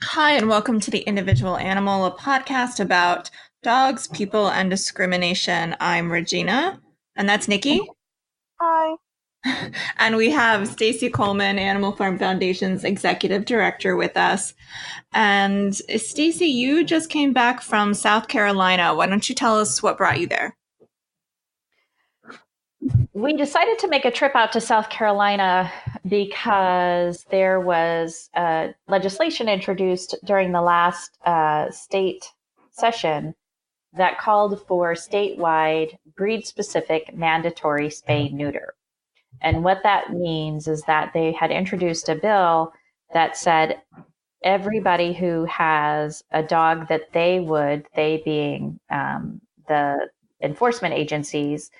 Hi, and welcome to the Individual Animal, a podcast about dogs, people, and discrimination. I'm Regina, and that's Nikki. Hi. And we have Stacy Coleman, Animal Farm Foundation's executive director, with us. And Stacy, you just came back from South Carolina. Why don't you tell us what brought you there? We decided to make a trip out to South Carolina because there was legislation introduced during the last state session that called for statewide breed specific mandatory spay neuter. And what that means is that they had introduced a bill that said everybody who has a dog that they being the enforcement agencies,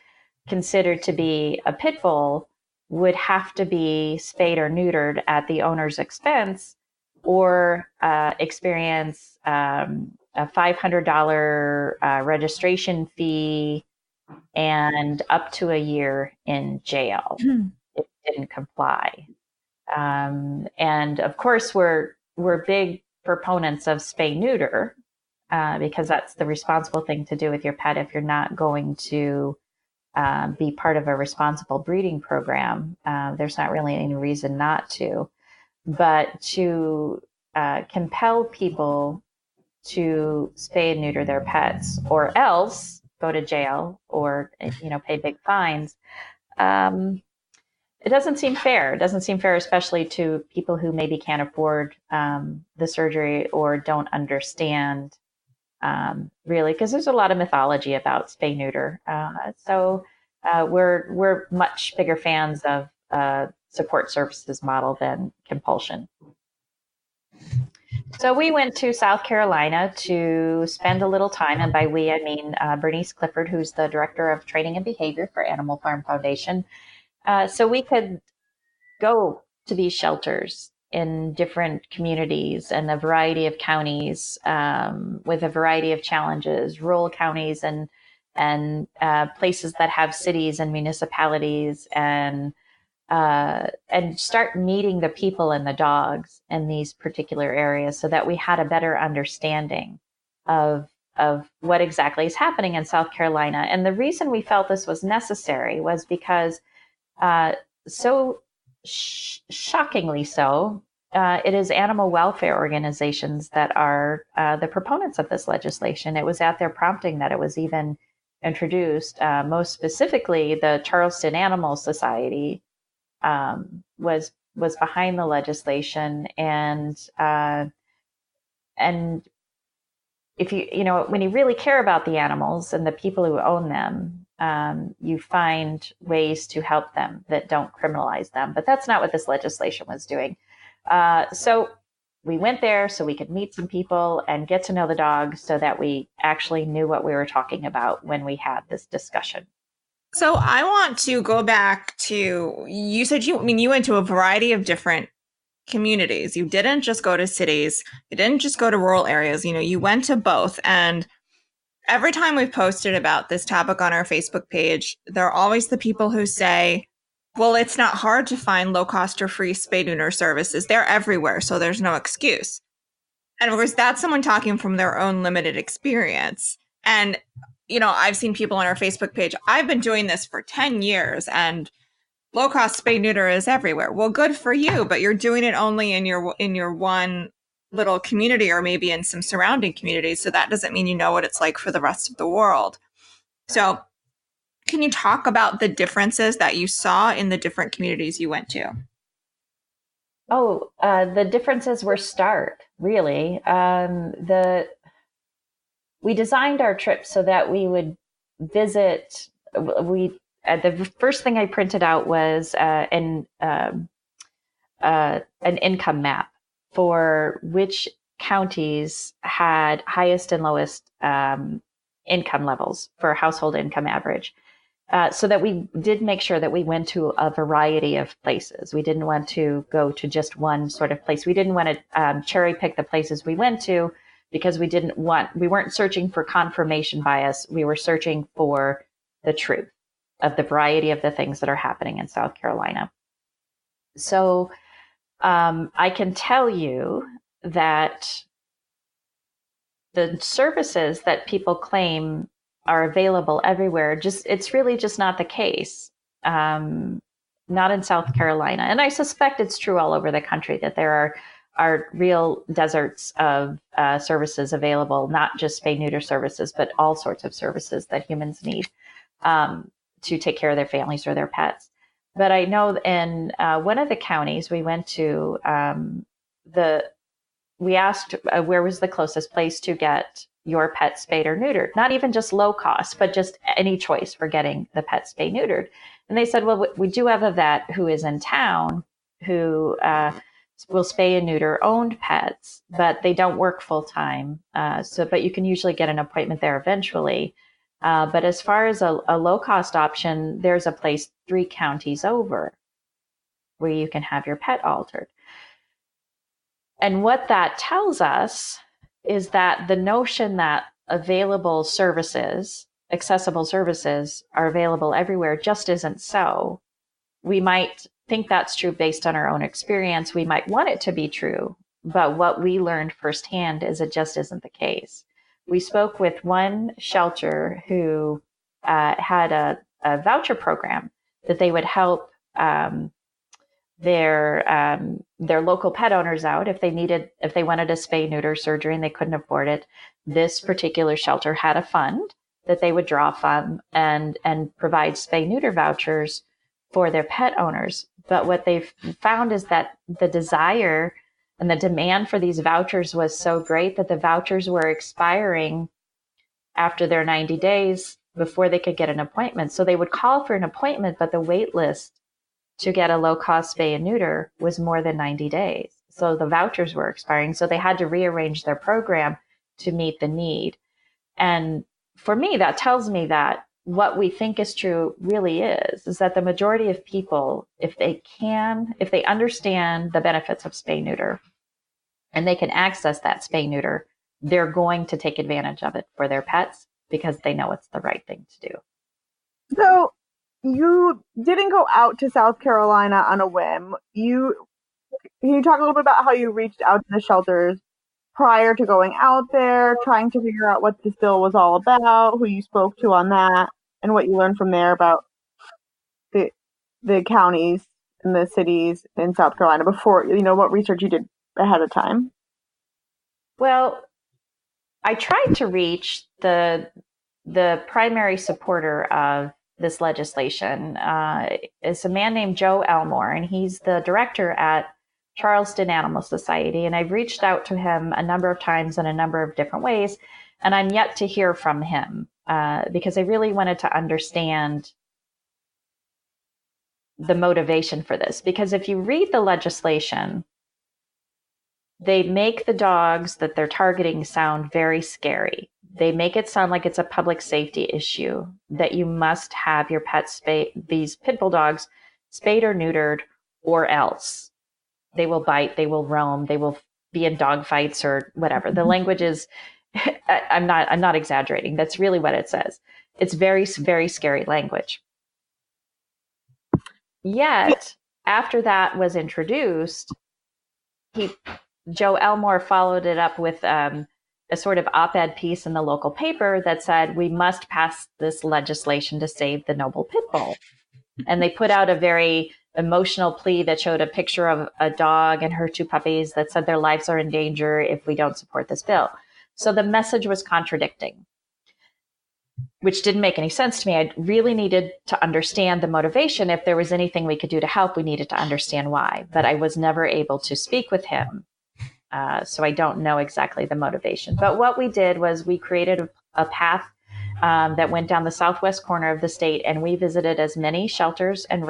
considered to be a pit bull, would have to be spayed or neutered at the owner's expense or experience a $500 registration fee and up to a year in jail if it didn't comply. And of course, we're big proponents of spay neuter because that's the responsible thing to do with your pet if you're not going to be part of a responsible breeding program. There's not really any reason not to, but to compel people to spay and neuter their pets, or else go to jail or pay big fines. Um, it doesn't seem fair. It doesn't seem fair, especially to people who maybe can't afford the surgery or don't understand really, because there's a lot of mythology about spay neuter. We're much bigger fans of support services model than compulsion. So we went to South Carolina to spend a little time, and by we I mean Bernice Clifford, who's the director of training and behavior for Animal Farm Foundation. So we could go to these shelters in different communities and a variety of counties with a variety of challenges, rural counties and places that have cities and municipalities, and start meeting the people and the dogs in these particular areas so that we had a better understanding of what exactly is happening in South Carolina. And the reason we felt this was necessary was because so shockingly so, it is animal welfare organizations that are the proponents of this legislation. It was at their prompting that it was even introduced. Most specifically, the Charleston Animal Society was behind the legislation, and if when you really care about the animals and the people who own them, you find ways to help them that don't criminalize them. But that's not what this legislation was doing. So we went there so we could meet some people and get to know the dogs so that we actually knew what we were talking about when we had this discussion. So I want to go back to you said you went to a variety of different communities. You didn't just go to cities. You didn't just go to rural areas. You went to both. And every time we've posted about this topic on our Facebook page, there are always the people who say, well, it's not hard to find low cost or free spay neuter services. They're everywhere, so there's no excuse. And of course, that's someone talking from their own limited experience. And, I've seen people on our Facebook page, I've been doing this for 10 years and low cost spay neuter is everywhere. Well, good for you, but you're doing it only in your one little community or maybe in some surrounding communities. So that doesn't mean you know what it's like for the rest of the world. So can you talk about the differences that you saw in the different communities you went to? Oh, the differences were stark, really. The We designed our trip so that we would visit. We The first thing I printed out was an income map for which counties had highest and lowest income levels for household income average. So that we did make sure that we went to a variety of places. We didn't want to go to just one sort of place. We didn't want to cherry pick the places we went to because we weren't searching for confirmation bias. We were searching for the truth of the variety of the things that are happening in South Carolina. So I can tell you that the services that people claim are available everywhere, it's really just not the case. Not in South Carolina. And I suspect it's true all over the country that there are real deserts of services available, not just spay neuter services, but all sorts of services that humans need to take care of their families or their pets. But I know in one of the counties we went to, we asked where was the closest place to get your pet spayed or neutered, not even just low cost, but just any choice for getting the pet spay neutered. And they said, well, we do have a vet who is in town who will spay and neuter owned pets, but they don't work full time. But you can usually get an appointment there eventually. But as far as a low cost option, there's a place 3 counties over where you can have your pet altered. And what that tells us is that the notion that available services, accessible services, are available everywhere just isn't so. We might think that's true based on our own experience. We might want it to be true, but what we learned firsthand is it just isn't the case. We spoke with one shelter who had a voucher program that they would help their local pet owners out if they wanted a spay neuter surgery and they couldn't afford it. This particular shelter had a fund that they would draw from and provide spay neuter vouchers for their pet owners. But what they've found is that the desire and the demand for these vouchers was so great that the vouchers were expiring after their 90 days before they could get an appointment. So they would call for an appointment, but the wait list to get a low-cost spay and neuter was more than 90 days. So the vouchers were expiring. So they had to rearrange their program to meet the need. And for me, that tells me that what we think is true really is that the majority of people, if they understand the benefits of spay neuter and they can access that spay neuter, they're going to take advantage of it for their pets because they know it's the right thing to do. So you didn't go out to South Carolina on a whim. Can you talk a little bit about how you reached out to the shelters prior to going out there, trying to figure out what this bill was all about, who you spoke to on that, and what you learned from there about the counties and the cities in South Carolina before, what research you did ahead of time? Well, I tried to reach the primary supporter of this legislation. Is a man named Joe Elmore, and he's the director at Charleston Animal Society. And I've reached out to him a number of times in a number of different ways, and I'm yet to hear from him because I really wanted to understand the motivation for this. Because if you read the legislation, they make the dogs that they're targeting sound very scary. They make it sound like it's a public safety issue, that you must have your pet these pit bull dogs spayed or neutered, or else they will bite, they will roam, they will be in dog fights or whatever. The language is, I'm not exaggerating. That's really what it says. It's very, very scary language. Yet, after that was introduced, Joe Elmore followed it up with a sort of op-ed piece in the local paper that said, we must pass this legislation to save the noble pit bull. And they put out a very emotional plea that showed a picture of a dog and her 2 puppies that said their lives are in danger if we don't support this bill. So the message was contradicting, which didn't make any sense to me. I really needed to understand the motivation. If there was anything we could do to help, we needed to understand why. But I was never able to speak with him. So I don't know exactly the motivation. But what we did was we created a path that went down the southwest corner of the state, and we visited as many shelters and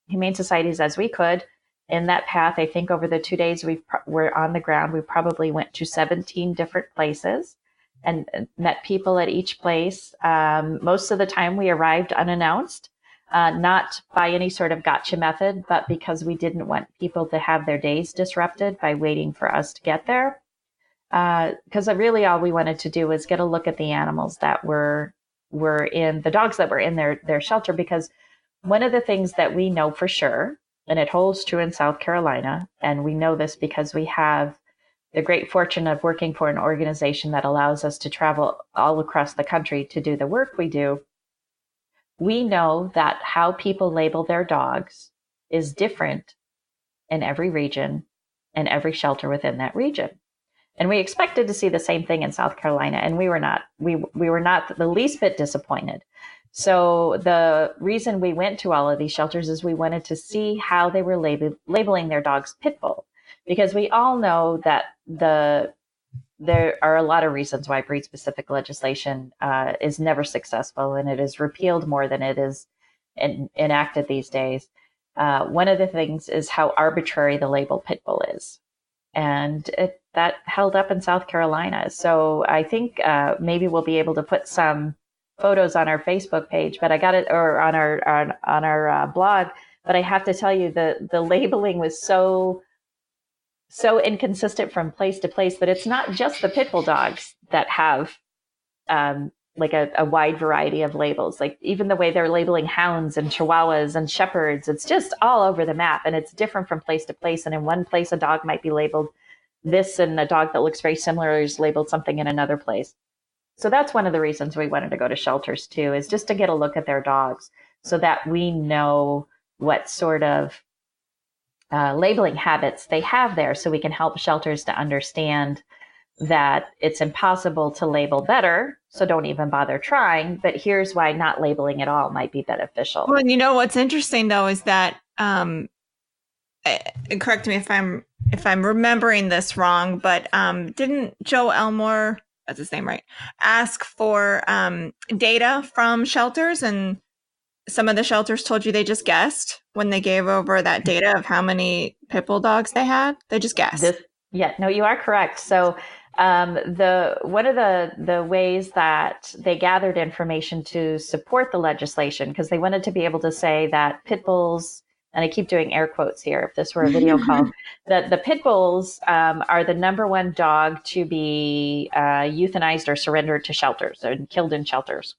humane societies as we could. In that path, I think over the 2 days we were on the ground, we probably went to 17 different places and met people at each place. Most of the time we arrived unannounced, not by any sort of gotcha method, but because we didn't want people to have their days disrupted by waiting for us to get there. Because really all we wanted to do was get a look at the animals that were in the dogs that were in their shelter. Because one of the things that we know for sure and it holds true in South Carolina. And we know this because we have the great fortune of working for an organization that allows us to travel all across the country to do the work we do. We know that how people label their dogs is different in every region and every shelter within that region. And we expected to see the same thing in South Carolina, and we were not. We were not the least bit disappointed. So the reason we went to all of these shelters is we wanted to see how they were labeling their dogs pit bull, because we all know that there are a lot of reasons why breed-specific legislation is never successful, and it is repealed more than it is enacted these days. One of the things is how arbitrary the label pit bull is. And that held up in South Carolina. So I think maybe we'll be able to put some photos on our Facebook page, but I got it, or on our blog. But I have to tell you, the labeling was so inconsistent from place to place that it's not just the pit bull dogs that have like a wide variety of labels. Like even the way they're labeling hounds and chihuahuas and shepherds, it's just all over the map, and it's different from place to place. And in one place, a dog might be labeled this, and a dog that looks very similar is labeled something in another place. So that's one of the reasons we wanted to go to shelters too, is just to get a look at their dogs so that we know what sort of labeling habits they have there, so we can help shelters to understand that it's impossible to label better, so don't even bother trying. But here's why not labeling at all might be beneficial. Well, you know what's interesting though is that correct me if I'm remembering this wrong, but didn't Joe Elmore, that's his name, right, ask for data from shelters, and some of the shelters told you they just guessed when they gave over that data of how many pit bull dogs they had? They just guessed. No, you are correct. So one of the ways that they gathered information to support the legislation, because they wanted to be able to say that pit bulls, and I keep doing air quotes here if this were a video call, that the pit bulls are the number one dog to be euthanized or surrendered to shelters and killed in shelters.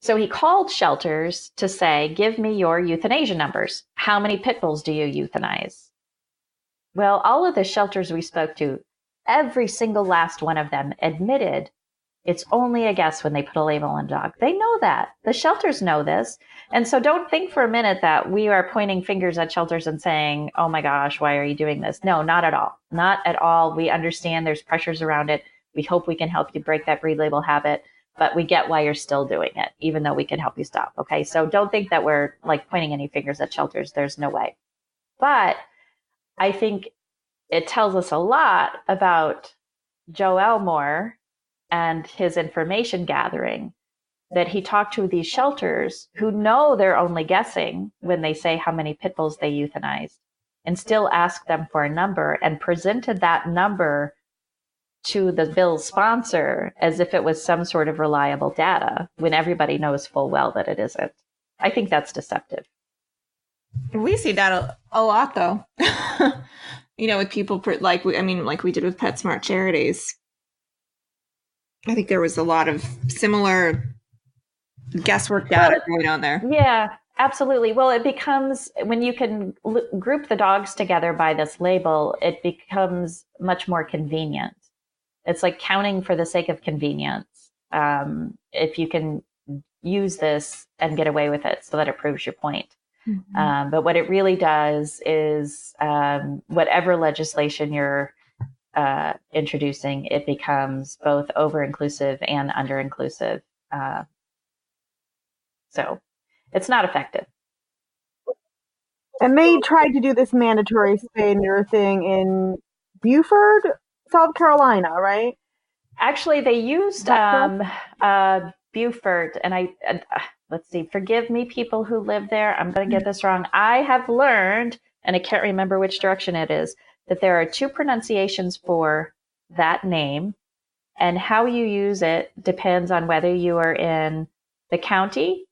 So he called shelters to say, give me your euthanasia numbers. How many pit bulls do you euthanize? Well, all of the shelters we spoke to, every single last one of them admitted it's only a guess when they put a label on a dog. They know that. The shelters know this. And so don't think for a minute that we are pointing fingers at shelters and saying, oh my gosh, why are you doing this? No, not at all. Not at all. We understand there's pressures around it. We hope we can help you break that breed label habit, but we get why you're still doing it, even though we can help you stop. Okay. So don't think that we're like pointing any fingers at shelters. There's no way. But I think it tells us a lot about Joe Elmore and his information gathering, that he talked to these shelters who know they're only guessing when they say how many pit bulls they euthanized, and still asked them for a number and presented that number to the bill's sponsor as if it was some sort of reliable data, when everybody knows full well that it isn't. I think that's deceptive. We see that a lot, though. You know, with people like we did with PetSmart Charities. I think there was a lot of similar guesswork data going on there. Yeah, absolutely. Well, it becomes, when you can group the dogs together by this label, it becomes much more convenient. It's like counting for the sake of convenience. If you can use this and get away with it so that it proves your point. Mm-hmm. But what it really does is whatever legislation you're introducing, it becomes both over-inclusive and under-inclusive. So it's not effective. And they tried to do this mandatory spay and neuter thing in Beaufort, South Carolina, right? Actually, they used Beaufort, and let's see, forgive me, people who live there, I'm going to get this wrong. I have learned, and I can't remember which direction it is, that there are two pronunciations for that name, and how you use it depends on whether you are in the county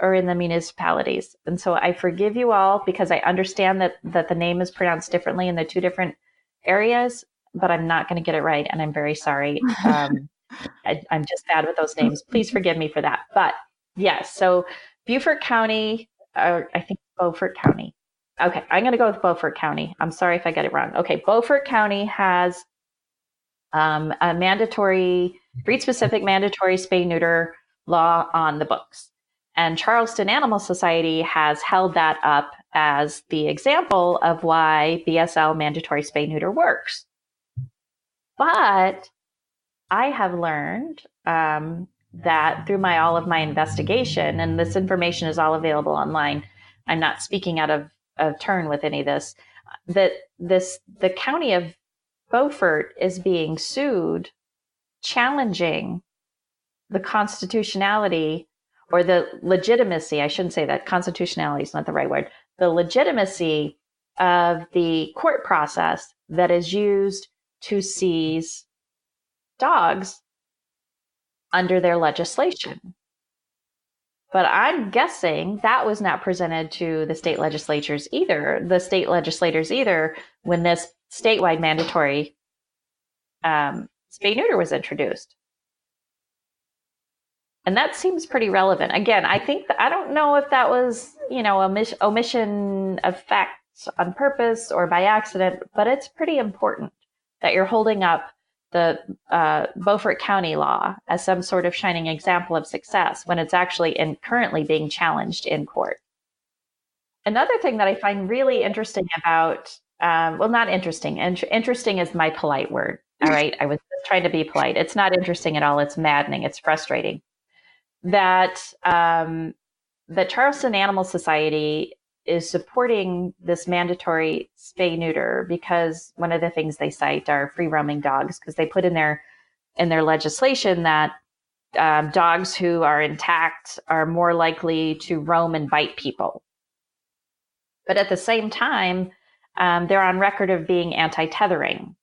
or in the municipalities. And so I forgive you all, because I understand that the name is pronounced differently in the two different areas, but I'm not going to get it right, and I'm very sorry. I'm just bad with those names. Please forgive me for that. But yes, so Beaufort County, I think Beaufort County. Okay, I'm going to go with Beaufort County. I'm sorry if I get it wrong. Okay, Beaufort County has a mandatory, breed-specific mandatory spay-neuter law on the books. And Charleston Animal Society has held that up as the example of why BSL mandatory spay-neuter works. But I have learned that through all of my investigation, and this information is all available online, I'm not speaking out of turn with any of this, that the county of Beaufort is being sued, challenging the constitutionality or the legitimacy. I shouldn't say that. Constitutionality is not the right word. The legitimacy of the court process that is used to seize dogs under their legislation. But I'm guessing that was not presented to the state legislators either. The state legislators either when this statewide mandatory spay-neuter was introduced. And that seems pretty relevant. Again, I think I don't know if that was, omission of facts on purpose or by accident, but it's pretty important that you're holding up the Beaufort County law as some sort of shining example of success when it's actually currently being challenged in court. Another thing that I find really interesting about, not interesting. Interesting is my polite word. All right. I was just trying to be polite. It's not interesting at all. It's maddening. It's frustrating that the Charleston Animal Society is supporting this mandatory spay-neuter because one of the things they cite are free-roaming dogs, because they put in their legislation that dogs who are intact are more likely to roam and bite people. But at the same time, they're on record of being anti-tethering,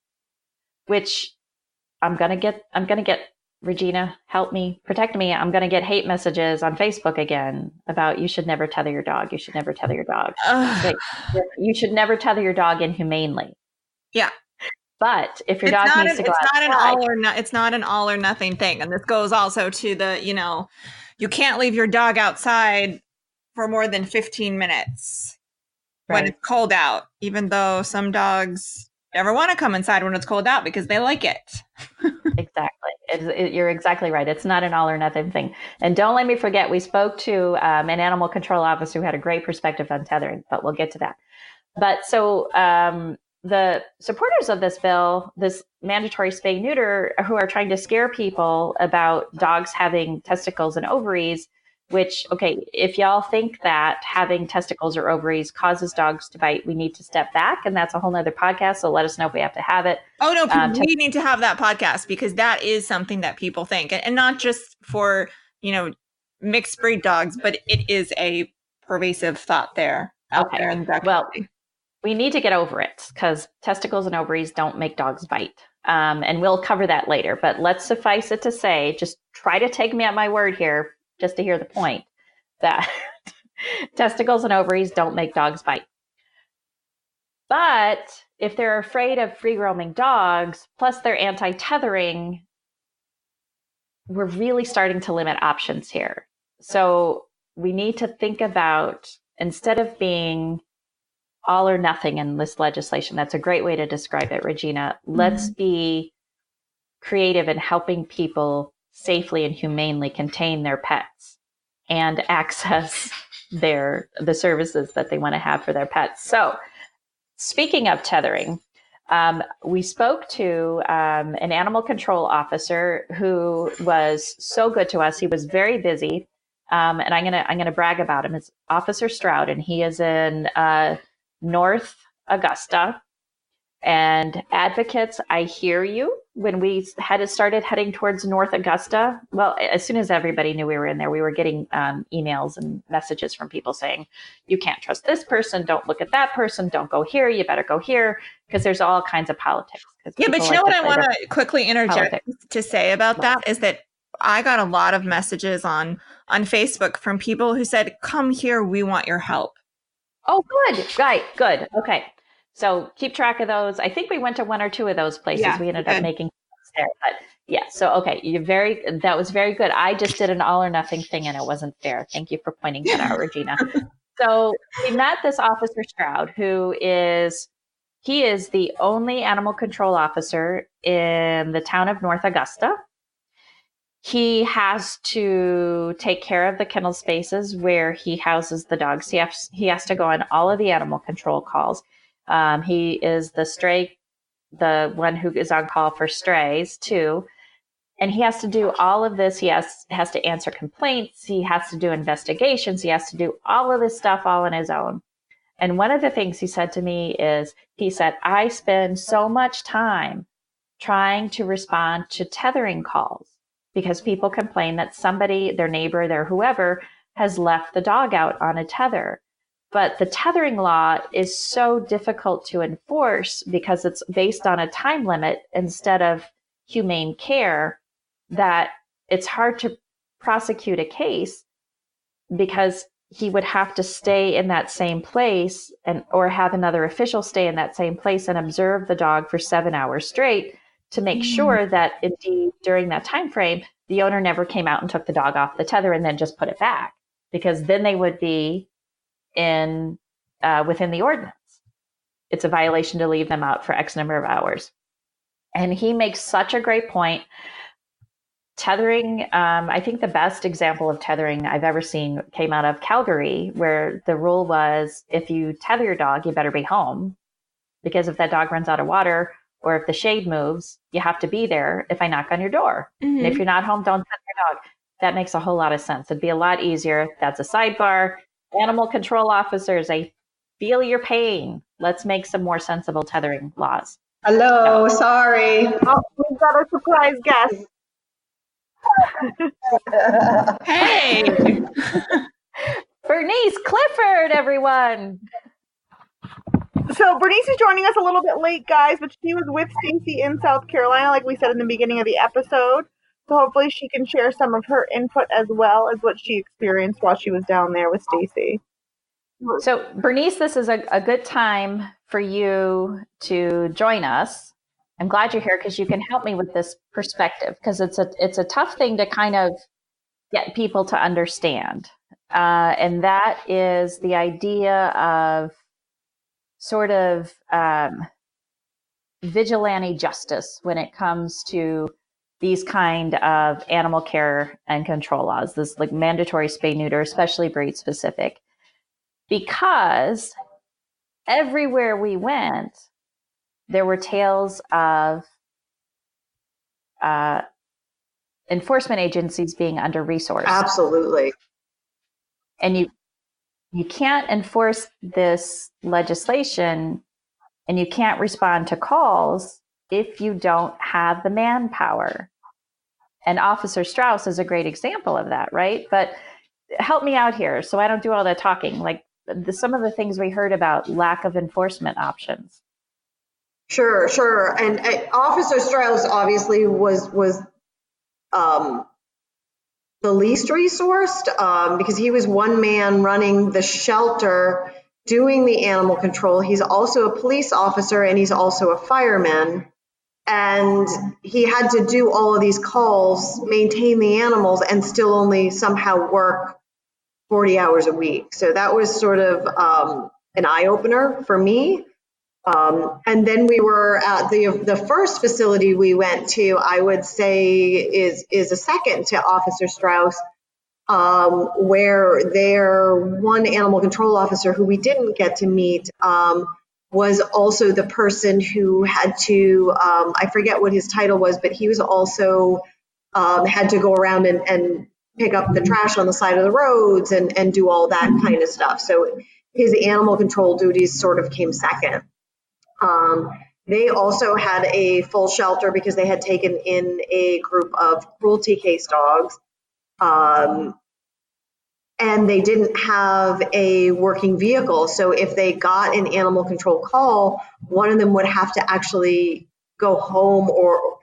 which I'm gonna get. Regina, help me, protect me. I'm going to get hate messages on Facebook again about you should never tether your dog. You should never tether your dog. Like, you should never tether your dog inhumanely. Yeah. But if your dog needs to go outside, it's not an all or nothing thing. And this goes also to the, you can't leave your dog outside for more than 15 minutes when it's cold out, even though some dogs never want to come inside when it's cold out because they like it. Exactly. You're exactly right. It's not an all or nothing thing. And don't let me forget, we spoke to an animal control officer who had a great perspective on tethering, but we'll get to that. But so the supporters of this bill, this mandatory spay-neuter, who are trying to scare people about dogs having testicles and ovaries, which, okay, if y'all think that having testicles or ovaries causes dogs to bite, we need to step back. And that's a whole nother podcast. So let us know if we have to have it. Oh, no, we need to have that podcast because that is something that people think. And not just for, mixed breed dogs, but it is a pervasive thought there. Out there in the well, we need to get over it because testicles and ovaries don't make dogs bite. And we'll cover that later. But let's suffice it to say, just try to take me at my word here, just to hear the point that testicles and ovaries don't make dogs bite. But if they're afraid of free roaming dogs, plus they're anti-tethering, we're really starting to limit options here. So we need to think about, instead of being all or nothing in this legislation, that's a great way to describe it, Regina. Let's be creative in helping people safely and humanely contain their pets and access the services that they want to have for their pets. So speaking of tethering, we spoke to an animal control officer who was so good to us. He was very busy. And I'm gonna brag about him. It's Officer Stroud, and he is in North Augusta. And advocates, I hear you. When we started heading towards North Augusta, well, as soon as everybody knew we were in there, we were getting emails and messages from people saying, you can't trust this person, don't look at that person, don't go here, you better go here, because there's all kinds of politics. Yeah, but you know what I want to quickly interject to say about that is that I got a lot of messages on Facebook from people who said, come here, we want your help. Oh, good. Right. Good. Okay. So keep track of those. I think we went to one or two of those places. Yeah, we ended up making there, but yeah. So, okay. That was very good. I just did an all or nothing thing and it wasn't fair. Thank you for pointing that out, Regina. So we met this Officer Stroud, he is the only animal control officer in the town of North Augusta. He has to take care of the kennel spaces where he houses the dogs. He has to go on all of the animal control calls. He is the one who is on call for strays too. And he has to do all of this. He has to answer complaints. He has to do investigations. He has to do all of this stuff all on his own. And one of the things he said to me is, he said, I spend so much time trying to respond to tethering calls because people complain that somebody, their neighbor, their whoever, has left the dog out on a tether. But the tethering law is so difficult to enforce because it's based on a time limit instead of humane care that it's hard to prosecute a case because he would have to stay in that same place or have another official stay in that same place and observe the dog for 7 hours straight to make sure that indeed during that time frame, the owner never came out and took the dog off the tether and then just put it back, because then they would be within the ordinance. It's a violation to leave them out for X number of hours. And he makes such a great point. Tethering, I think the best example of tethering I've ever seen came out of Calgary, where the rule was if you tether your dog, you better be home, because if that dog runs out of water or if the shade moves, you have to be there if I knock on your door. Mm-hmm. And if you're not home, don't tether your dog. That makes a whole lot of sense. It'd be a lot easier. That's a sidebar. Animal control officers, I feel your pain. Let's make some more sensible tethering laws. Hello, sorry. Oh, we've got a surprise guest. Hey, Bernice Clifford, everyone. So Bernice is joining us a little bit late, guys, but she was with Stacy in South Carolina, like we said in the beginning of the episode. So hopefully she can share some of her input as well as what she experienced while she was down there with Stacy. So Bernice, this is a good time for you to join us. I'm glad you're here because you can help me with this perspective, because it's a tough thing to kind of get people to understand. And that is the idea of sort of vigilante justice when it comes to these kind of animal care and control laws, this like mandatory spay neuter, especially breed specific, because everywhere we went, there were tales of enforcement agencies being under-resourced. Absolutely. And you can't enforce this legislation and you can't respond to calls if you don't have the manpower. And Officer Strauss is a great example of that, right? But help me out here so I don't do all that talking. Like some of the things we heard about lack of enforcement options. Sure. And Officer Strauss obviously was the least resourced because he was one man running the shelter, doing the animal control. He's also a police officer and he's also a fireman. And he had to do all of these calls, maintain the animals, and still only somehow work 40 hours a week. So that was sort of an eye-opener for me. And then we were at the first facility we went to, I would say is a second to Officer Strauss, where their one animal control officer who we didn't get to meet was also the person who had to, I forget what his title was, but he was also had to go around and pick up the trash on the side of the roads and do all that kind of stuff. So his animal control duties sort of came second. They also had a full shelter because they had taken in a group of cruelty case dogs. And they didn't have a working vehicle. So if they got an animal control call, one of them would have to actually go home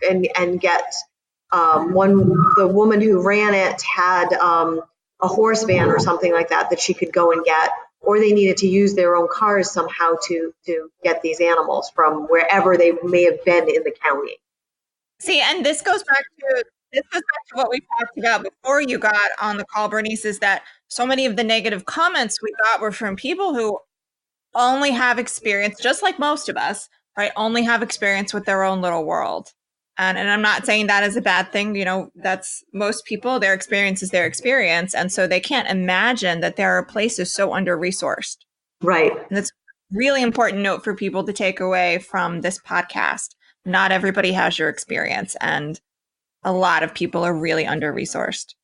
and get the woman who ran it had a horse van or something like that she could go and get, or they needed to use their own cars somehow to get these animals from wherever they may have been in the county. See, and this goes back to what we talked about before you got on the call, Bernice, is that so many of the negative comments we got were from people who only have experience, just like most of us, right? Only have experience with their own little world. And I'm not saying that is a bad thing. You know, that's most people, their experience is their experience. And so they can't imagine that there are places so under-resourced. Right. And that's a really important note for people to take away from this podcast. Not everybody has your experience, and a lot of people are really under-resourced.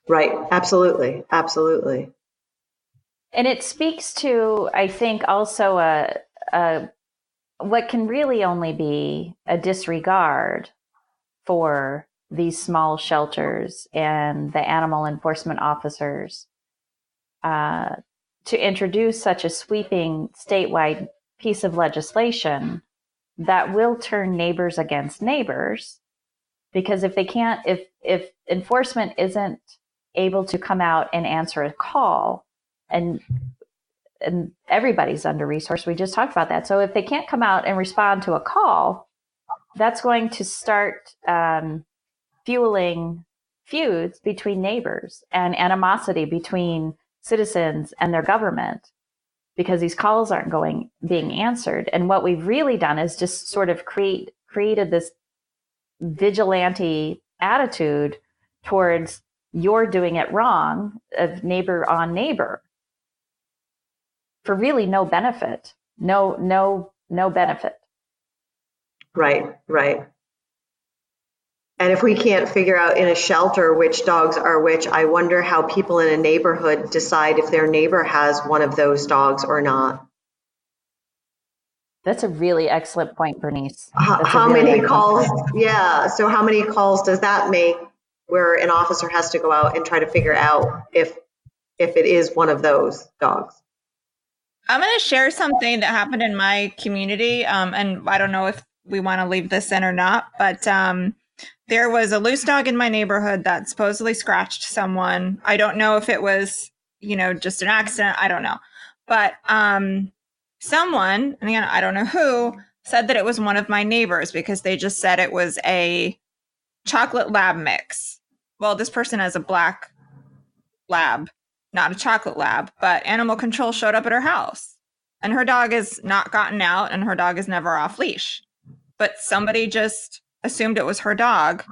Right. Absolutely. Absolutely. And it speaks to, I think, also what can really only be a disregard for these small shelters and the animal enforcement officers to introduce such a sweeping statewide piece of legislation that will turn neighbors against neighbors. Because if they can't, if enforcement isn't able to come out and answer a call, and everybody's under-resourced, we just talked about that. So if they can't come out and respond to a call, that's going to start fueling feuds between neighbors and animosity between citizens and their government, because these calls aren't being answered. And what we've really done is just sort of created this vigilante attitude towards you're doing it wrong, of neighbor on neighbor, for really no benefit, no benefit. Right. Right. And if we can't figure out in a shelter which dogs are which, I wonder how people in a neighborhood decide if their neighbor has one of those dogs or not. That's a really excellent point, Bernice. How many calls? Yeah. So how many calls does that make where an officer has to go out and try to figure out if it is one of those dogs? I'm going to share something that happened in my community. And I don't know if we want to leave this in or not, but there was a loose dog in my neighborhood that supposedly scratched someone. I don't know if it was, just an accident. I don't know. But someone, and again, I don't know who, said that it was one of my neighbors because they just said it was a chocolate lab mix. Well, this person has a black lab, not a chocolate lab, but animal control showed up at her house, and her dog has not gotten out, and her dog is never off leash. But somebody just assumed it was her dog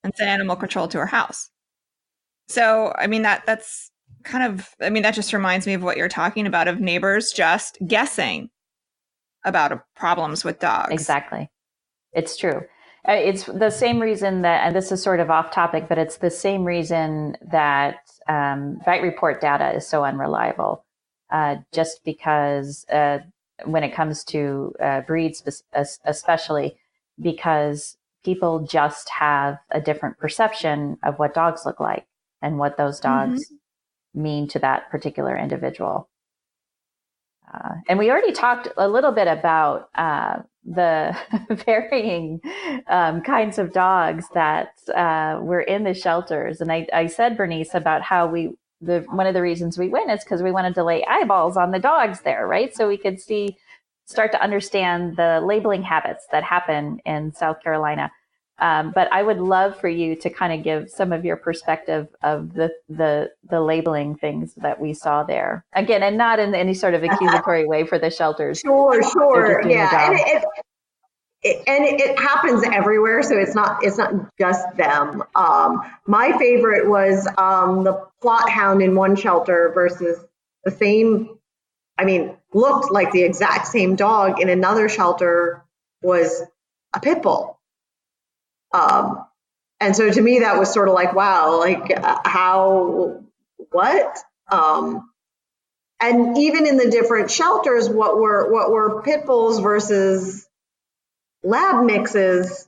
and sent animal control to her house. So, I mean, that's kind of, that just reminds me of what you're talking about, of neighbors just guessing about problems with dogs. Exactly. It's true. It's the same reason that, and this is sort of off topic, but it's the same reason that vet report data is so unreliable. Just because when it comes to breeds, especially because people just have a different perception of what dogs look like and what those dogs mean to that particular individual. And we already talked a little bit about the varying kinds of dogs that were in the shelters. And I said, Bernice, about how one of the reasons we went is because we wanted to lay eyeballs on the dogs there, right? So we could start to understand the labeling habits that happen in South Carolina. But I would love for you to kind of give some of your perspective of the labeling things that we saw there. Again, and not in any sort of accusatory way for the shelters. Sure. Yeah. And it happens everywhere. So it's not just them. My favorite was the Plott hound in one shelter versus the same, looked like the exact same dog in another shelter was a pit bull. And so to me, that was sort of like, wow, what? And even in the different shelters, what were pit bulls versus lab mixes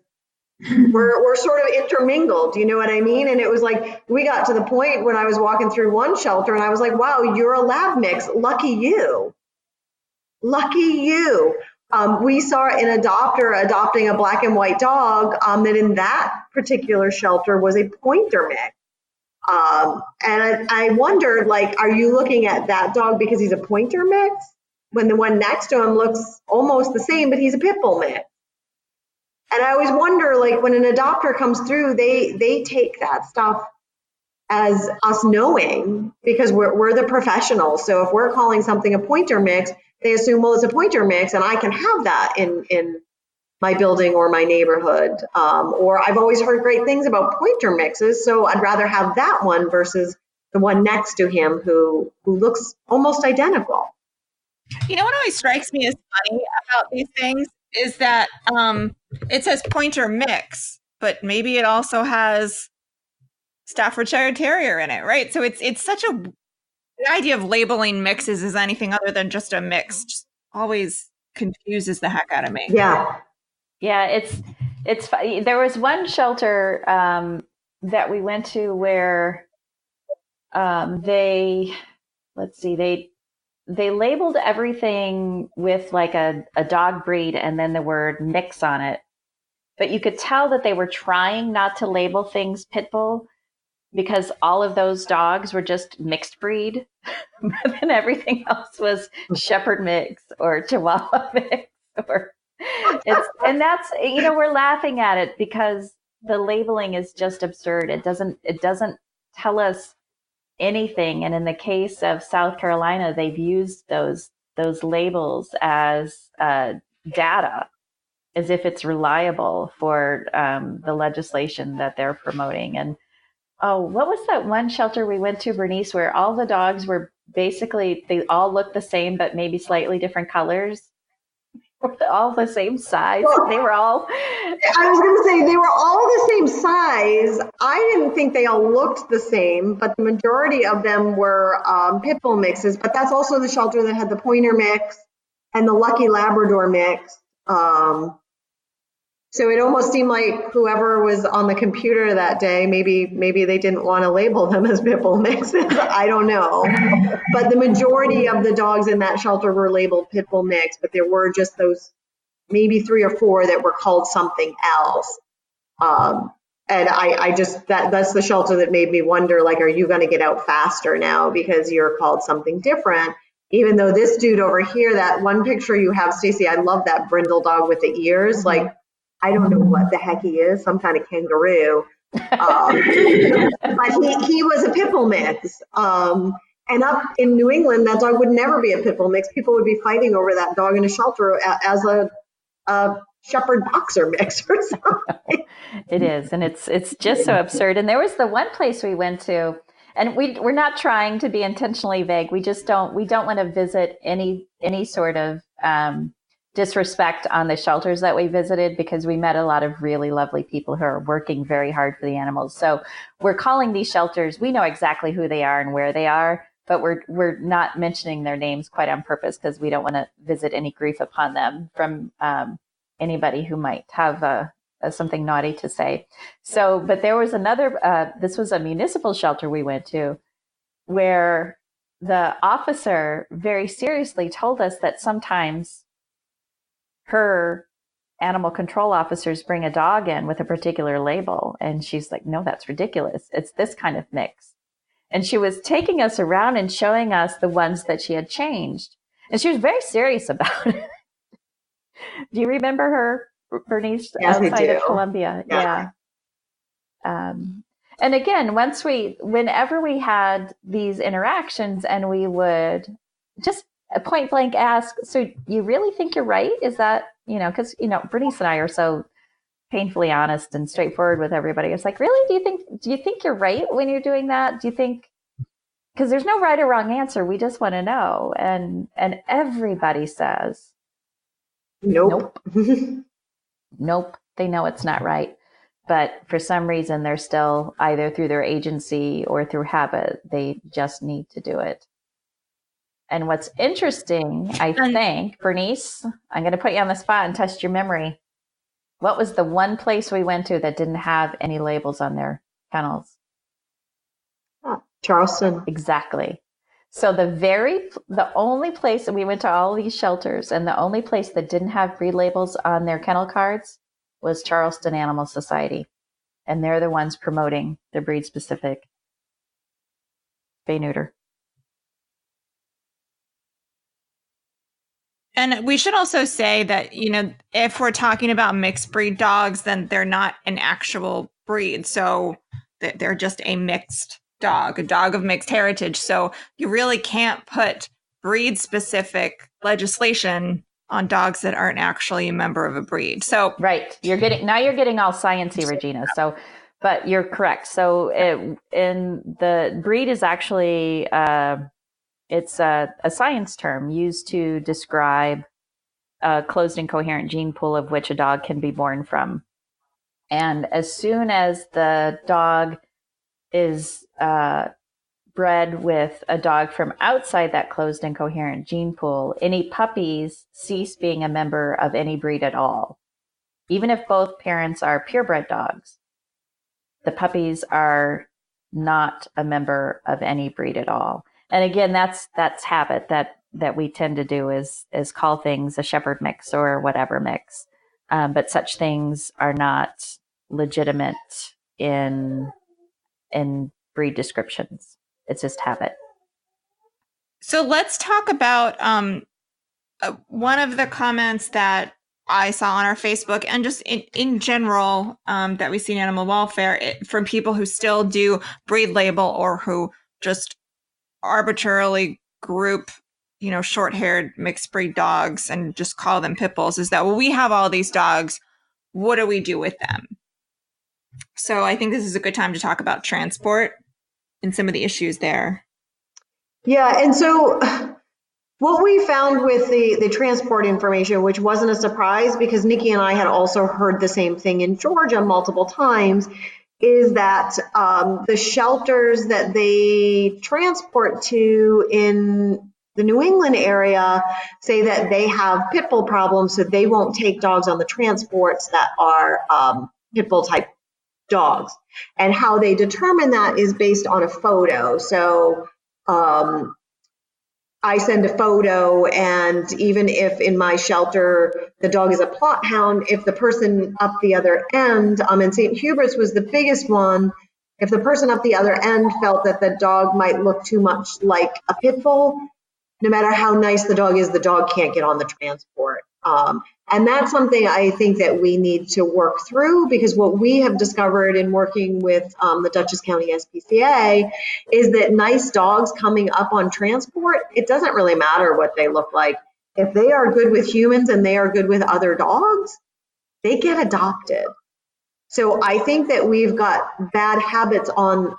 were sort of intermingled. You know what I mean? And it was like, we got to the point when I was walking through one shelter and I was like, wow, you're a lab mix. Lucky you. We saw an adopter adopting a black and white dog that in that particular shelter was a pointer mix. And I wondered, are you looking at that dog because he's a pointer mix when the one next to him looks almost the same, but he's a pit bull mix? And I always wonder, when an adopter comes through, they take that stuff as us knowing, because we're the professionals. So if we're calling something a pointer mix, they assume, well, it's a pointer mix and I can have that in my building or my neighborhood. Or I've always heard great things about pointer mixes, so I'd rather have that one versus the one next to him who looks almost identical. You know what always strikes me as funny about these things is that it says pointer mix, but maybe it also has Staffordshire Terrier in it, right? So it's such the idea of labeling mixes as anything other than just a mix just always confuses the heck out of me. Yeah. Yeah, it's funny. There was one shelter that we went to where they labeled everything with like a dog breed and then the word mix on it. But you could tell that they were trying not to label things pit bull because all of those dogs were just mixed breed. But then everything else was shepherd mix or chihuahua mix and that's, we're laughing at it because the labeling is just absurd. It doesn't tell us anything. And in the case of South Carolina, they've used those labels as data, as if it's reliable for the legislation that they're promoting. And what was that one shelter we went to, Bernice, where all the dogs were basically, they all looked the same, but maybe slightly different colors? All the same size. Well, they were all. I was going to say they were all the same size. I didn't think they all looked the same, but the majority of them were pit bull mixes. But that's also the shelter that had the pointer mix and the Lucky Labrador mix. So it almost seemed like whoever was on the computer that day, maybe they didn't want to label them as pit bull mixes. I don't know. But the majority of the dogs in that shelter were labeled pit bull mix, but there were just those maybe 3 or 4 that were called something else. And I just, that's the shelter that made me wonder, like, are you going to get out faster now because you're called something different? Even though this dude over here, that one picture you have, Stacey, I love that brindle dog with the ears. Like, I don't know what the heck he is, some kind of kangaroo. But he was a pit bull mix. And up in New England, that dog would never be a pit bull mix. People would be fighting over that dog in a shelter as a shepherd boxer mix or something. It is, and it's just so absurd. And there was the one place we went to, and we're not trying to be intentionally vague. We don't want to visit any sort of disrespect on the shelters that we visited, because we met a lot of really lovely people who are working very hard for the animals. So we're calling these shelters, we know exactly who they are and where they are, but we're not mentioning their names quite on purpose because we don't want to visit any grief upon them from anybody who might have something naughty to say. So, but there was another, this was a municipal shelter we went to, where the officer very seriously told us that sometimes her animal control officers bring a dog in with a particular label. And she's like, no, that's ridiculous. It's this kind of mix. And she was taking us around and showing us the ones that she had changed. And she was very serious about it. Do you remember her, Bernice, yes, outside of Columbia? Yeah. And again, whenever we had these interactions and we would just point blank ask, so you really think you're right? Is that, because, Bernice and I are so painfully honest and straightforward with everybody. It's like, really? Do you think you're right when you're doing that? Do you think, because there's no right or wrong answer. We just want to know. And everybody says, nope. Nope. They know it's not right. But for some reason, they're still, either through their agency or through habit, they just need to do it. And what's interesting, I think, Bernice, I'm going to put you on the spot and test your memory. What was the one place we went to that didn't have any labels on their kennels? Charleston. Exactly. So the only place that we went to, all these shelters, and the only place that didn't have breed labels on their kennel cards was Charleston Animal Society. And they're the ones promoting the breed specific spay neuter. And we should also say that, if we're talking about mixed breed dogs, then they're not an actual breed. So they're just a mixed dog, a dog of mixed heritage. So you really can't put breed-specific legislation on dogs that aren't actually a member of a breed. So right, you're getting all sciencey, Regina. So, but you're correct. So, in the breed is actually it's a science term used to describe a closed and coherent gene pool of which a dog can be born from. And as soon as the dog is bred with a dog from outside that closed and coherent gene pool, any puppies cease being a member of any breed at all. Even if both parents are purebred dogs, the puppies are not a member of any breed at all. And again, that's habit that we tend to do is call things a shepherd mix or whatever mix. But such things are not legitimate in breed descriptions. It's just habit. So let's talk about one of the comments that I saw on our Facebook and just in general that we see in animal welfare from people who still do breed label or who just arbitrarily group, short-haired mixed breed dogs and just call them pit bulls is that, well, we have all these dogs. What do we do with them? So I think this is a good time to talk about transport and some of the issues there. Yeah, and so what we found with the transport information, which wasn't a surprise because Nikki and I had also heard the same thing in Georgia multiple times, is that the shelters that they transport to in the New England area say that they have pit bull problems, so they won't take dogs on the transports that are pit bull type dogs. And how they determine that is based on a photo. So I send a photo, and even if in my shelter the dog is a Plott hound, if the person up the other end, and St. Hubert's was the biggest one, if the person up the other end felt that the dog might look too much like a pit bull, no matter how nice the dog can't get on the transport. And that's something I think that we need to work through, because what we have discovered in working with the Dutchess County SPCA is that nice dogs coming up on transport, it doesn't really matter what they look like. If they are good with humans and they are good with other dogs, they get adopted. So I think that we've got bad habits on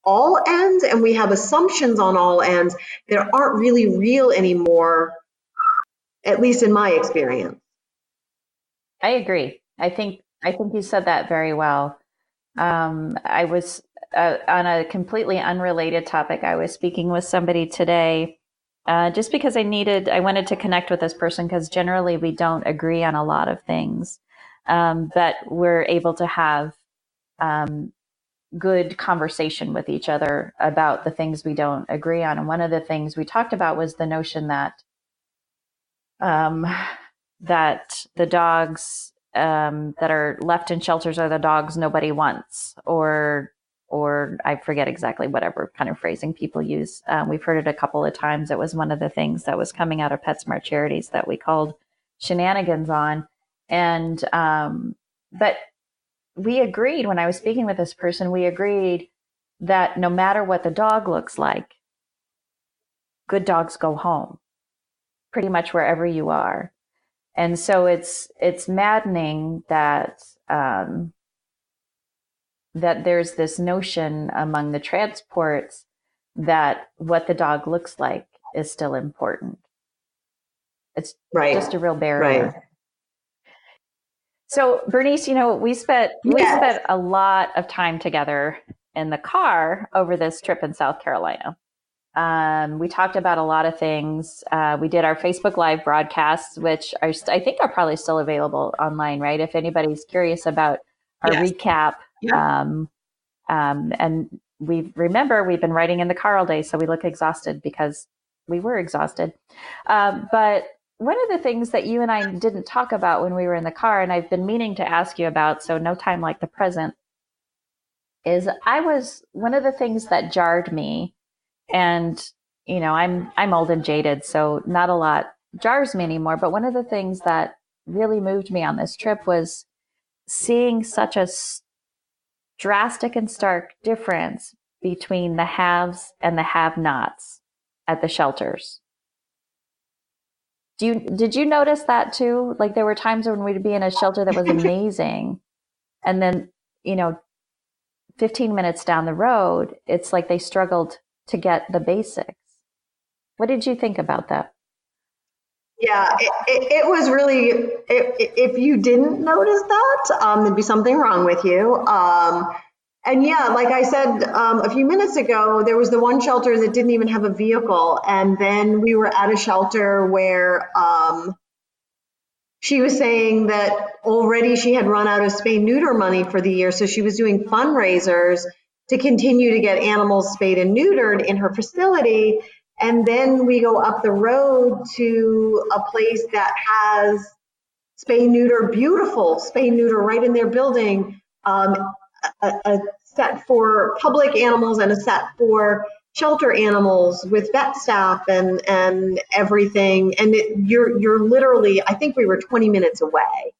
all ends, and we have assumptions on all ends that aren't really real anymore, at least in my experience. I agree. I think you said that very well. I was on a completely unrelated topic. I was speaking with somebody today, just because I wanted to connect with this person, because generally we don't agree on a lot of things, but we're able to have good conversation with each other about the things we don't agree on. And one of the things we talked about was the notion that that the dogs that are left in shelters are the dogs nobody wants, or I forget exactly whatever kind of phrasing people use. We've heard it a couple of times. It was one of the things that was coming out of PetSmart Charities that we called shenanigans on. And but we agreed, when I was speaking with this person, we agreed that no matter what the dog looks like, good dogs go home pretty much wherever you are. And so it's maddening that that there's this notion among the transports that what the dog looks like is still important. It's just a real barrier. Right. So Bernice, we spent a lot of time together in the car over this trip in South Carolina. We talked about a lot of things. We did our Facebook Live broadcasts, which I think are probably still available online, right? If anybody's curious about our recap. Yeah. And we've been riding in the car all day, so we look exhausted because we were exhausted. But one of the things that you and I didn't talk about when we were in the car, and I've been meaning to ask you about, so no time like the present, is one of the things that jarred me. And, I'm old and jaded, so not a lot jars me anymore. But one of the things that really moved me on this trip was seeing such a drastic and stark difference between the haves and the have-nots at the shelters. Did you notice that too? Like there were times when we'd be in a shelter that was amazing, and then 15 minutes down the road, it's like they struggled to get the basics. What did you think about that? Yeah, it was really, if you didn't notice that, there'd be something wrong with you. And yeah, like I said a few minutes ago, there was the one shelter that didn't even have a vehicle. And then we were at a shelter where she was saying that already she had run out of spay neuter money for the year. So she was doing fundraisers to continue to get animals spayed and neutered in her facility. And then we go up the road to a place that has spay neuter, beautiful spay neuter right in their building, a set for public animals and a set for shelter animals with vet staff and everything. And you're literally, I think we were 20 minutes away.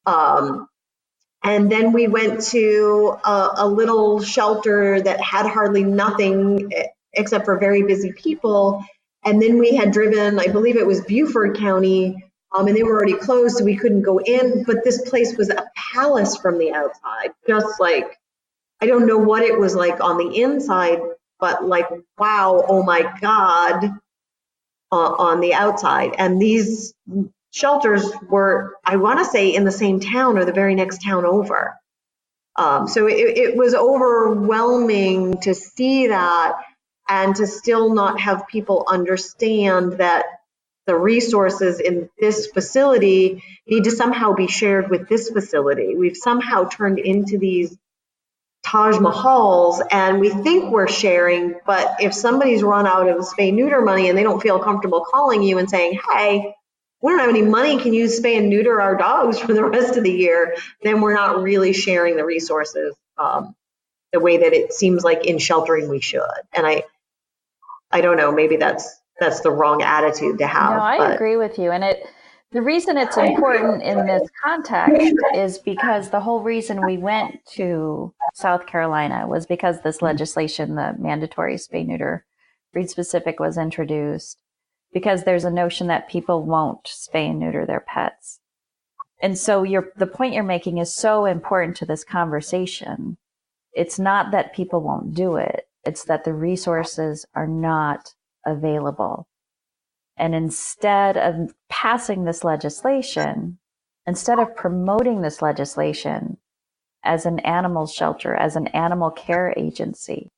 And then we went to a little shelter that had hardly nothing except for very busy people. And then we had driven, I believe it was Beaufort County, and they were already closed, so we couldn't go in. But this place was a palace from the outside, just like, I don't know what it was like on the inside, but like, wow, oh my God, on the outside. And these shelters were, I want to say, in the same town or the very next town over. So it was overwhelming to see that, and to still not have people understand that the resources in this facility need to somehow be shared with this facility. We've somehow turned into these Taj Mahals, and we think we're sharing, but if somebody's run out of spay neuter money and they don't feel comfortable calling you and saying, hey, we don't have any money, can you spay and neuter our dogs for the rest of the year, then we're not really sharing the resources the way that it seems like in sheltering we should. And I don't know, maybe that's the wrong attitude to have. No, I agree with you. And the reason it's important in this context is because the whole reason we went to South Carolina was because this legislation, the mandatory spay neuter breed specific, was introduced, because there's a notion that people won't spay and neuter their pets. And so the point you're making is so important to this conversation. It's not that people won't do it. It's that the resources are not available. And instead of passing this legislation, instead of promoting this legislation as an animal shelter, as an animal care agency,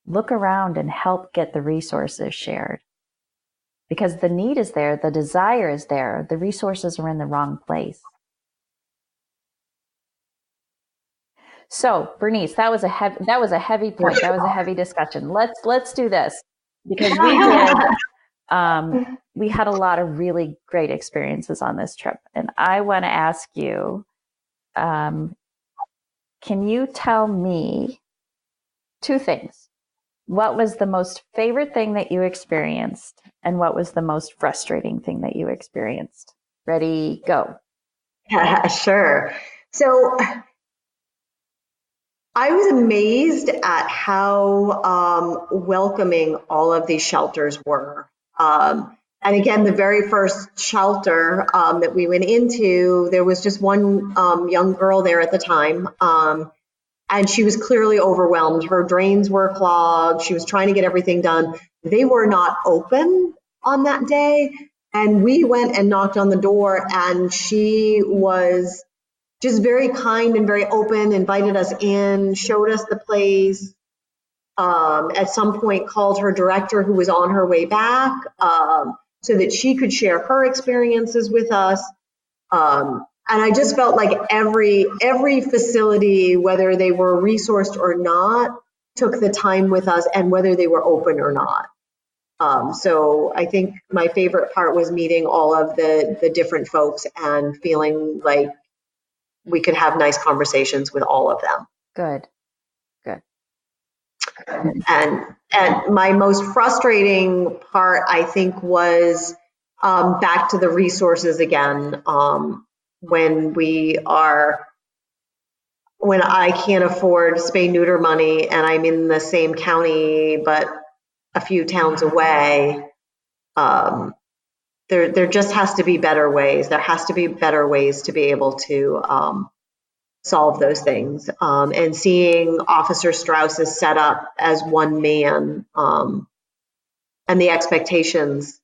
look around and help get the resources shared. Because the need is there, the desire is there, the resources are in the wrong place. So, Bernice, that was a heavy point. That was a heavy discussion. Let's do this, because we had a lot of really great experiences on this trip, and I want to ask you, can you tell me two things? What was the most favorite thing that you experienced, and what was the most frustrating thing that you experienced? Ready, go. Sure. So I was amazed at how welcoming all of these shelters were. And again, the very first shelter that we went into, there was just one young girl there at the time. And she was clearly overwhelmed. Her drains were clogged. She was trying to get everything done. They were not open on that day. And we went and knocked on the door, and she was just very kind and very open, invited us in, showed us the place. At some point called her director, who was on her way back, so that she could share her experiences with us. And I just felt like every facility, whether they were resourced or not, took the time with us, and whether they were open or not. So I think my favorite part was meeting all of the different folks and feeling like we could have nice conversations with all of them. Good. And my most frustrating part, I think, was back to the resources again. When we are when I can't afford spay neuter money and I'm in the same county but a few towns away, there just has to be better ways. There has to be better ways to be able to solve those things. And seeing Officer Strauss's set up as one man, and the expectations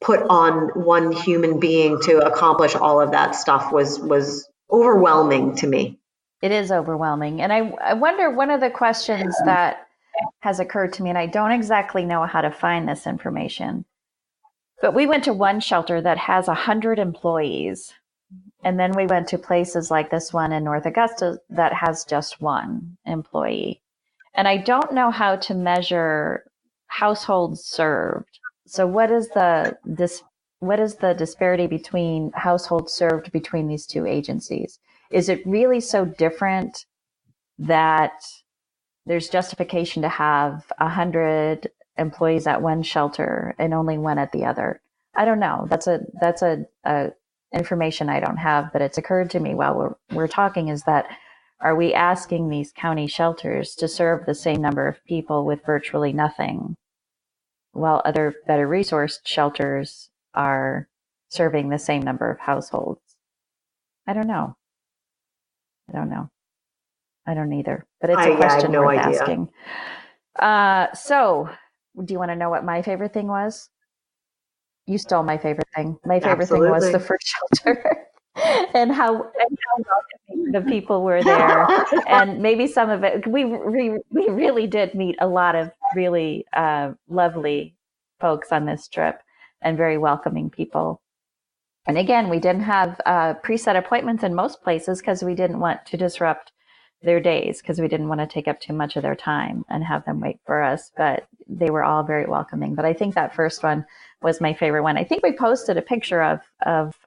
put on one human being to accomplish all of that stuff was overwhelming to me. It is overwhelming. And I wonder, one of the questions that has occurred to me, and I don't exactly know how to find this information, but we went to one shelter that has 100 employees. And then we went to places like this one in North Augusta that has just one employee. And I don't know how to measure households served. So what is the disparity between households served between these two agencies? Is it really so different that there's justification to have 100 employees at one shelter and only one at the other? I don't know. That's a information I don't have, but it's occurred to me while we're talking, is that, are we asking these county shelters to serve the same number of people with virtually nothing, while other better resourced shelters are serving the same number of households? I don't know. I don't either, but it's a question worth asking. So do you want to know what my favorite thing was? You stole my favorite thing. My favorite thing was the first shelter and how welcoming the people were there. And maybe some of it, we really did meet a lot of really lovely folks on this trip, and very welcoming people. And again, we didn't have preset appointments in most places because we didn't want to disrupt their days, because we didn't want to take up too much of their time and have them wait for us. But they were all very welcoming. But I think that first one was my favorite one. I think we posted a picture of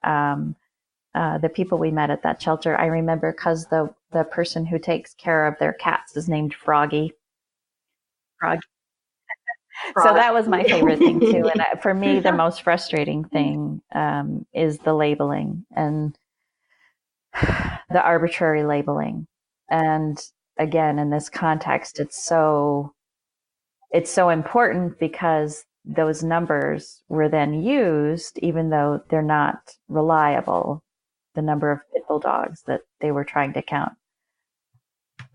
the people we met at that shelter. I remember because the person who takes care of their cats is named Froggy. So that was my favorite thing too. And for me, the most frustrating thing is the labeling and the arbitrary labeling. And again, in this context, it's so important, because those numbers were then used, even though they're not reliable, the number of pit bull dogs that they were trying to count.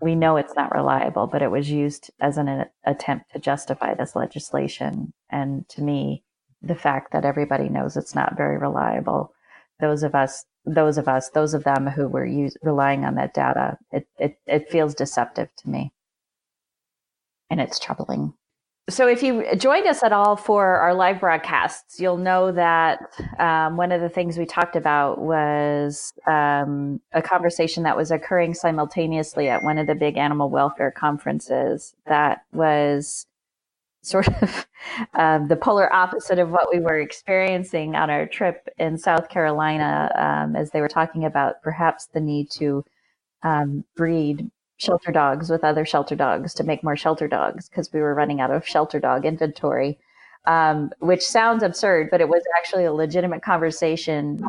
We know it's not reliable, but it was used as an attempt to justify this legislation. And to me, the fact that everybody knows it's not very reliable, those of them who were relying on that data, it feels deceptive to me. And it's troubling. So if you joined us at all for our live broadcasts, you'll know that one of the things we talked about was a conversation that was occurring simultaneously at one of the big animal welfare conferences that was sort of the polar opposite of what we were experiencing on our trip in South Carolina, as they were talking about perhaps the need to breed shelter dogs with other shelter dogs to make more shelter dogs, because we were running out of shelter dog inventory, which sounds absurd, but it was actually a legitimate conversation,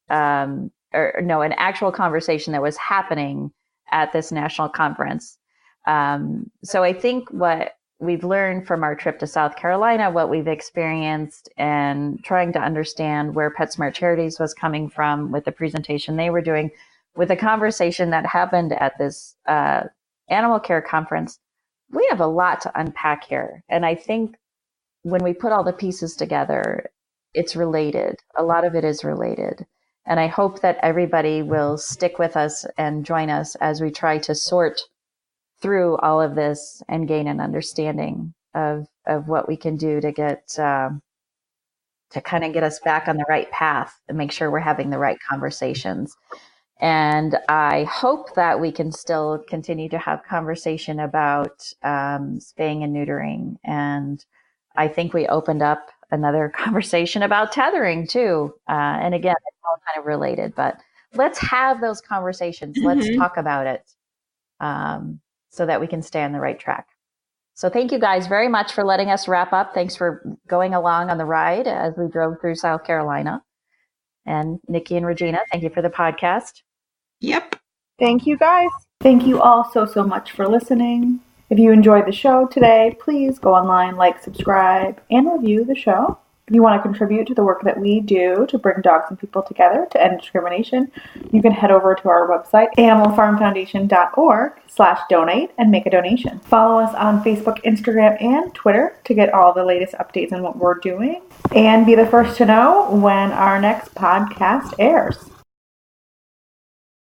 an actual conversation that was happening at this national conference. So I think what we've learned from our trip to South Carolina, what we've experienced, and trying to understand where PetSmart Charities was coming from with the presentation they were doing, with a conversation that happened at this animal care conference, we have a lot to unpack here. And I think when we put all the pieces together, it's related. A lot of it is related. And I hope that everybody will stick with us and join us as we try to sort through all of this and gain an understanding of what we can do to get to kind of get us back on the right path and make sure we're having the right conversations. And I hope that we can still continue to have conversation about spaying and neutering. And I think we opened up another conversation about tethering too. And again, it's all kind of related, but let's have those conversations. Let's talk about it so that we can stay on the right track. So thank you guys very much for letting us wrap up. Thanks for going along on the ride as we drove through South Carolina. And Nikki and Regina, thank you for the podcast. Yep. Thank you, guys. Thank you all so much for listening. If you enjoyed the show today, please go online, like, subscribe, and review the show. If you want to contribute to the work that we do to bring dogs and people together to end discrimination, you can head over to our website, animalfarmfoundation.org/donate, and make a donation. Follow us on Facebook, Instagram, and Twitter to get all the latest updates on what we're doing, and be the first to know when our next podcast airs.